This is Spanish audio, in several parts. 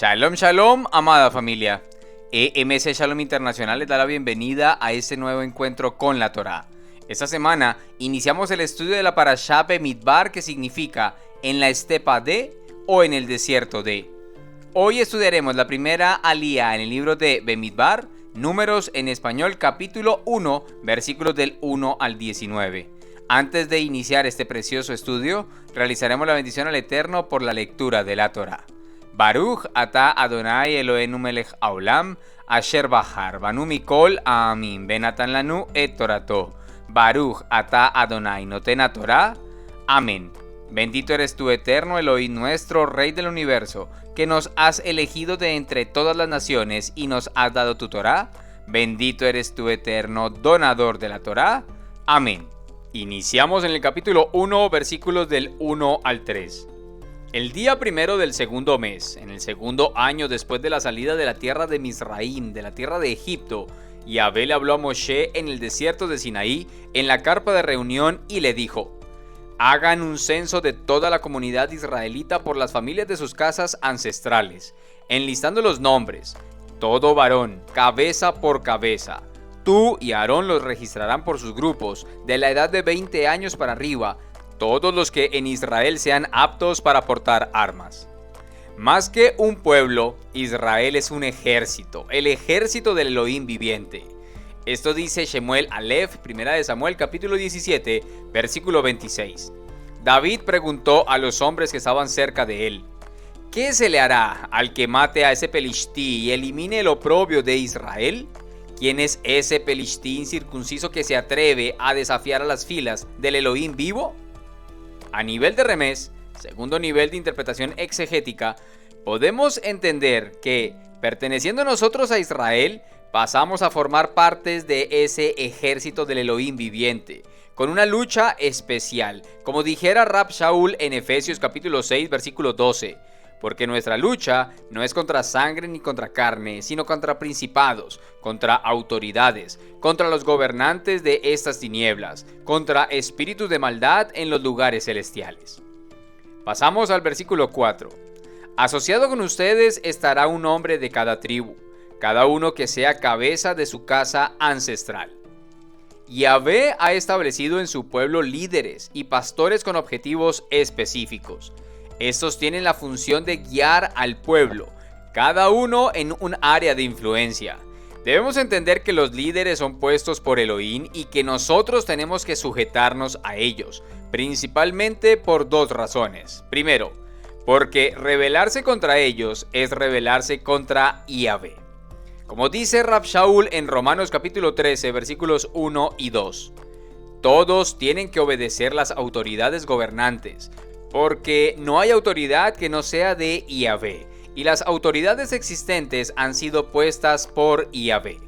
Shalom, shalom, amada familia. EMC Shalom Internacional les da la bienvenida a este nuevo encuentro con la Torá. Esta semana iniciamos el estudio de la Parashá Bemidbar, que significa en la estepa de o en el desierto de. Hoy estudiaremos la primera alía en el libro de Bemidbar, Números en español, capítulo 1, versículos del 1 al 19. Antes de iniciar este precioso estudio, realizaremos la bendición al Eterno por la lectura de la Torá. Baruch ata Adonai Eloheinu melech haolam, asher bahar banu mikol amin benatan lanu et torato. Baruch ata Adonai noten haTorá. Amén. Bendito eres tú, Eterno Elohim nuestro, Rey del universo, que nos has elegido de entre todas las naciones y nos has dado tu Torá. Bendito eres tú, Eterno, donador de la Torá. Amén. Iniciamos en el capítulo 1, versículos del 1 al 3. El día primero del segundo mes, en el segundo año después de la salida de la tierra de Misraim, de la tierra de Egipto, Yahvé le habló a Moshe en el desierto de Sinaí, en la carpa de reunión, y le dijo: hagan un censo de toda la comunidad israelita por las familias de sus casas ancestrales, enlistando los nombres, todo varón, cabeza por cabeza. Tú y Aarón los registrarán por sus grupos, de la edad de 20 años para arriba, todos los que en Israel sean aptos para portar armas. Más que un pueblo, Israel es un ejército, el ejército del Elohim viviente. Esto dice Shemuel Aleph, primera de Samuel, capítulo 17, versículo 26. David preguntó a los hombres que estaban cerca de él: ¿qué se le hará al que mate a ese pelistí y elimine el oprobio de Israel? ¿Quién es ese pelistí incircunciso que se atreve a desafiar a las filas del Elohim vivo? A nivel de remés, segundo nivel de interpretación exegética, podemos entender que, perteneciendo nosotros a Israel, pasamos a formar partes de ese ejército del Elohim viviente, con una lucha especial, como dijera Rab Shaul en Efesios capítulo 6, versículo 12, porque nuestra lucha no es contra sangre ni contra carne, sino contra principados, contra autoridades, contra los gobernantes de estas tinieblas, contra espíritus de maldad en los lugares celestiales. Pasamos al versículo 4. Asociado con ustedes estará un hombre de cada tribu, cada uno que sea cabeza de su casa ancestral. Yahvé ha establecido en su pueblo líderes y pastores con objetivos específicos. Estos tienen la función de guiar al pueblo, cada uno en un área de influencia. Debemos entender que los líderes son puestos por Elohim y que nosotros tenemos que sujetarnos a ellos, principalmente por dos razones. Primero, porque rebelarse contra ellos es rebelarse contra Yahvé. Como dice Rab Shaul en Romanos capítulo 13, versículos 1 y 2. Todos tienen que obedecer las autoridades gobernantes, porque no hay autoridad que no sea de Yahvé, y las autoridades existentes han sido puestas por Yahvé.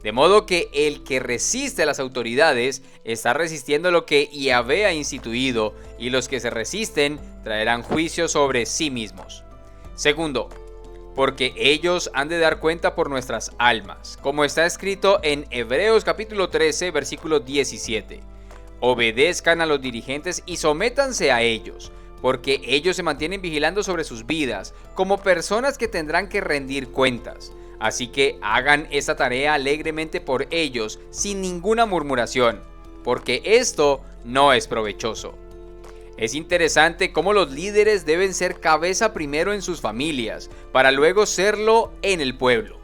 De modo que el que resiste a las autoridades está resistiendo lo que Yahvé ha instituido, y los que se resisten traerán juicio sobre sí mismos. Segundo, porque ellos han de dar cuenta por nuestras almas, como está escrito en Hebreos capítulo 13, versículo 17. Obedezcan a los dirigentes y sométanse a ellos, porque ellos se mantienen vigilando sobre sus vidas, como personas que tendrán que rendir cuentas. Así que hagan esta tarea alegremente por ellos, sin ninguna murmuración, porque esto no es provechoso. Es interesante cómo los líderes deben ser cabeza primero en sus familias, para luego serlo en el pueblo.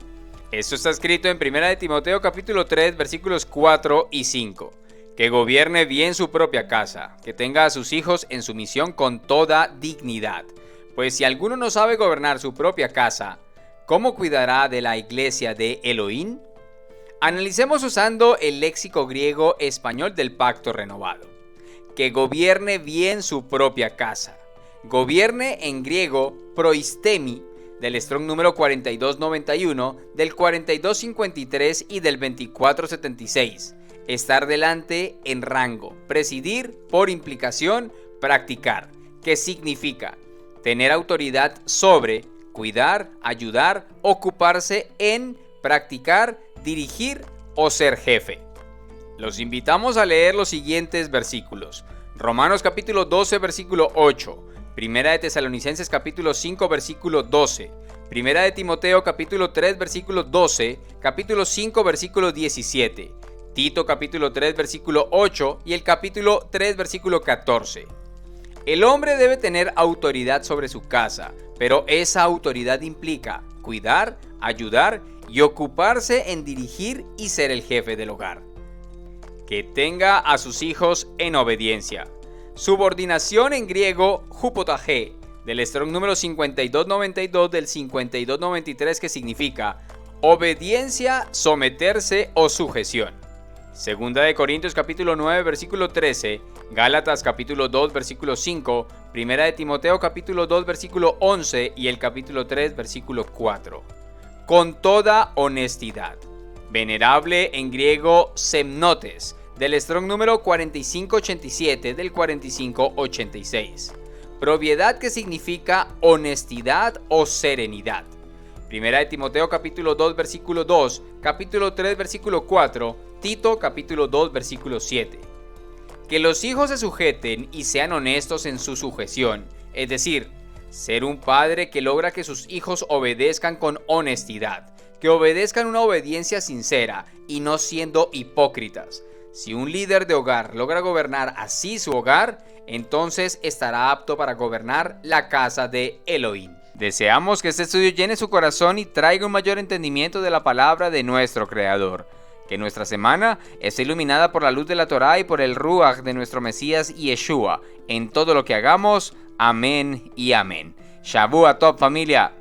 Esto está escrito en 1 de Timoteo capítulo 3, versículos 4 y 5. Que gobierne bien su propia casa, que tenga a sus hijos en sumisión con toda dignidad. Pues si alguno no sabe gobernar su propia casa, ¿cómo cuidará de la iglesia de Elohim? Analicemos usando el léxico griego español del Pacto Renovado. Que gobierne bien su propia casa. Gobierne en griego proistemi, del Strong número 4291, del 4253 y del 2476. Estar delante en rango, presidir por implicación, practicar, que significa tener autoridad sobre, cuidar, ayudar, ocuparse en, practicar, dirigir o ser jefe. Los invitamos a leer los siguientes versículos. Romanos capítulo 12, versículo 8. Primera de Tesalonicenses capítulo 5, versículo 12. Primera de Timoteo capítulo 3 versículo 12, capítulo 5 versículo 17, Tito capítulo 3 versículo 8 y el capítulo 3 versículo 14. El hombre debe tener autoridad sobre su casa, pero esa autoridad implica cuidar, ayudar y ocuparse en dirigir y ser el jefe del hogar. Que tenga a sus hijos en obediencia. Subordinación en griego, hupotage, del Strong número 5292 del 5293, que significa obediencia, someterse o sujeción. Segunda de Corintios capítulo 9 versículo 13, Gálatas capítulo 2 versículo 5, Primera de Timoteo capítulo 2 versículo 11 y el capítulo 3 versículo 4. Con toda honestidad. Venerable en griego semnotes, del Strong número 4587 del 4586. Propiedad que significa honestidad o serenidad. Primera de Timoteo capítulo 2 versículo 2, capítulo 3 versículo 4, Tito capítulo 2 versículo 7. Que los hijos se sujeten y sean honestos en su sujeción, es decir, ser un padre que logra que sus hijos obedezcan con honestidad, que obedezcan una obediencia sincera y no siendo hipócritas. Si un líder de hogar logra gobernar así su hogar, entonces estará apto para gobernar la casa de Elohim. Deseamos que este estudio llene su corazón y traiga un mayor entendimiento de la palabra de nuestro Creador. Que nuestra semana esté iluminada por la luz de la Torá y por el Ruach de nuestro Mesías Yeshua. En todo lo que hagamos, amén y amén. Shavua Tov, familia.